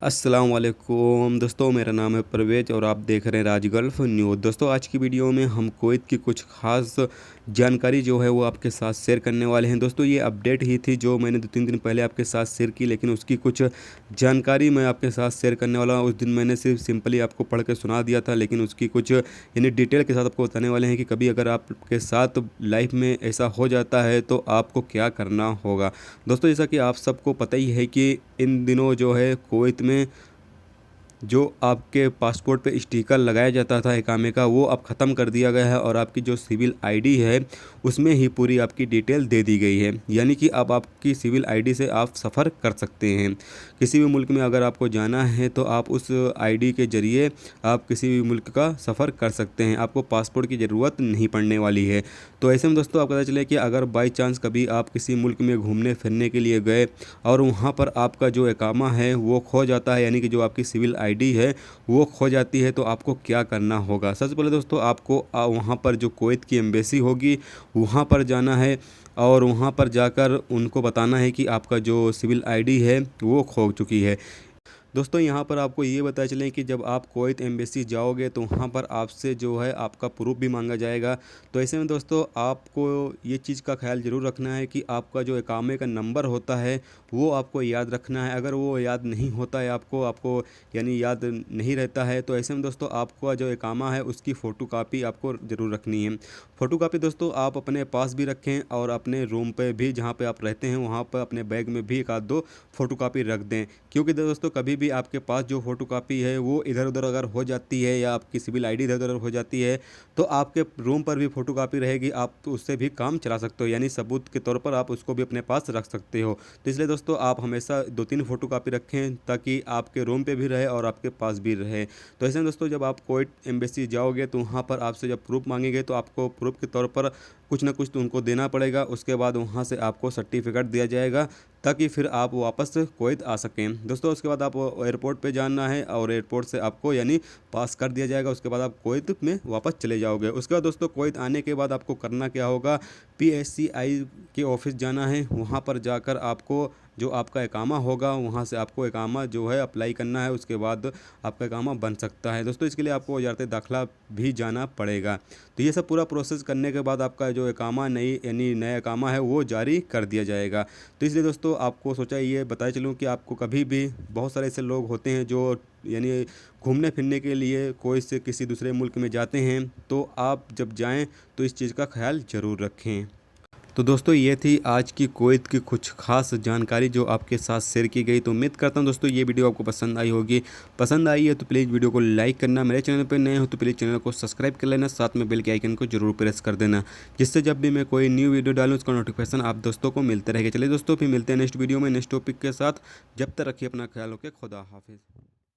अस्सलाम वालेकुम दोस्तों, मेरा नाम है परवेज और आप देख रहे हैं राज गल्फ न्यूज़। दोस्तों, आज की वीडियो में हम कुवैत की कुछ खास जानकारी जो है वो आपके साथ शेयर करने वाले हैं। दोस्तों, ये अपडेट ही थी जो मैंने 2-3 दिन पहले आपके साथ शेयर की, लेकिन उसकी कुछ जानकारी मैं आपके साथ शेयर करने वाला हूँ। उस दिन मैंने सिर्फ सिंपली आपको पढ़ के सुना दिया था, लेकिन उसकी कुछ यानी डिटेल के साथ आपको बताने वाले हैं कि कभी अगर आपके साथ लाइफ में ऐसा हो जाता है तो आपको क्या करना होगा। दोस्तों, जैसा कि आप सबको पता ही है कि इन दिनों जो है कुवैत में जो आपके पासपोर्ट पे स्टिकर लगाया जाता था इकामे का, वो अब ख़त्म कर दिया गया है और आपकी जो सिविल आईडी है उसमें ही पूरी आपकी डिटेल दे दी गई है। यानी कि अब आपकी सिविल आईडी से आप सफ़र कर सकते हैं। किसी भी मुल्क में अगर आपको जाना है तो आप उस आईडी के ज़रिए आप किसी भी मुल्क का सफ़र कर सकते हैं। आपको पासपोर्ट की ज़रूरत नहीं पड़ने वाली है। तो ऐसे में दोस्तों, आप पता चले कि अगर बाई चांस कभी आप किसी मुल्क में घूमने फिरने के लिए गए और वहाँ पर आपका जो इकामा है वो खो जाता है, यानी कि जो आपकी सिविल आईडी है वो खो जाती है, तो आपको क्या करना होगा। सबसे पहले दोस्तों, आपको वहाँ पर जो कुवैत की एम्बेसी होगी वहाँ पर जाना है और वहाँ पर जाकर उनको बताना है कि आपका जो सिविल आईडी है वो खो चुकी है। दोस्तों, यहाँ पर आपको ये बताया चलें कि जब आप कुवैत एम्बेसी जाओगे तो वहाँ पर आपसे जो है आपका प्रूफ भी मांगा जाएगा। तो ऐसे में दोस्तों, आपको ये चीज़ का ख्याल ज़रूर रखना है कि आपका जो इकामे का नंबर होता है वो आपको याद रखना है। अगर वो याद नहीं होता है आपको यानी याद नहीं रहता है, तो ऐसे में दोस्तों आपका जो इकामा है उसकी फ़ोटोकॉपी आपको ज़रूर रखनी है। फ़ोटोकॉपी दोस्तों आप अपने पास भी रखें और अपने रूम पे भी, जहाँ पे आप रहते हैं वहाँ पर अपने बैग में भी एक आध दो फ़ोटोकॉपी रख दें। क्योंकि दोस्तों, कभी भी आपके पास जो फ़ोटोकॉपी है वो इधर उधर अगर हो जाती है या आपकी सिविल आईडी इधर उधर हो जाती है तो आपके रूम पर भी फ़ोटोकॉपी रहेगी, आप तो उससे भी काम चला सकते हो, यानी सबूत के तौर पर आप उसको भी अपने पास रख सकते हो। तो इसलिए दोस्तों, आप हमेशा 2-3 फ़ोटोकॉपी रखें ताकि आपके रूम पे भी रहे और आपके पास भी रहे। तो ऐसे में दोस्तों, जब आप कुवैत एम्बेसी जाओगे तो वहाँ पर आपसे जब प्रूफ मांगेंगे तो आपको प्रूफ के तौर पर कुछ ना कुछ तो उनको देना पड़ेगा। उसके बाद वहाँ से आपको सर्टिफिकेट दिया जाएगा ताकि फिर आप वापस कुवैत आ सकें। दोस्तों, उसके बाद आप एयरपोर्ट पे जाना है और एयरपोर्ट से आपको यानी पास कर दिया जाएगा। उसके बाद आप कुवैत में वापस चले जाओगे। उसके बाद दोस्तों, कुवैत आने के बाद आपको करना क्या होगा, PSCI के ऑफ़िस जाना है। वहाँ पर जाकर आपको जो आपका इकामा होगा वहाँ से आपको इकामा जो है अप्लाई करना है। उसके बाद आपका इकामा बन सकता है। दोस्तों, इसके लिए आपको वज़ारत दाखिला भी जाना पड़ेगा। तो ये सब पूरा प्रोसेस करने के बाद आपका जो इकामा नया इकामा है वो जारी कर दिया जाएगा। तो इसलिए दोस्तों, आपको सोचा ये बताया चलूँ कि आपको कभी भी, बहुत सारे ऐसे लोग होते हैं जो यानी घूमने फिरने के लिए कोई से किसी दूसरे मुल्क में जाते हैं, तो आप जब जाएं तो इस चीज़ का ख्याल ज़रूर रखें। तो दोस्तों, ये थी आज की कुवैत की कुछ खास जानकारी जो आपके साथ शेयर की गई। तो उम्मीद करता हूँ दोस्तों ये वीडियो आपको पसंद आई होगी। पसंद आई है तो प्लीज़ वीडियो को लाइक करना, मेरे चैनल पर नए हो तो प्लीज़ चैनल को सब्सक्राइब कर लेना, साथ में बेल के आइकन को जरूर प्रेस कर देना, जिससे जब भी मैं कोई न्यू वीडियो डालूँ उसका नोटिफिकेशन आप दोस्तों को मिलते रहेगा। चलिए दोस्तों, फिर मिलते हैं नेक्स्ट वीडियो में नेक्स्ट टॉपिक के साथ। जब तक रखिए अपना ख्याल, ओके, खुदा हाफिज़।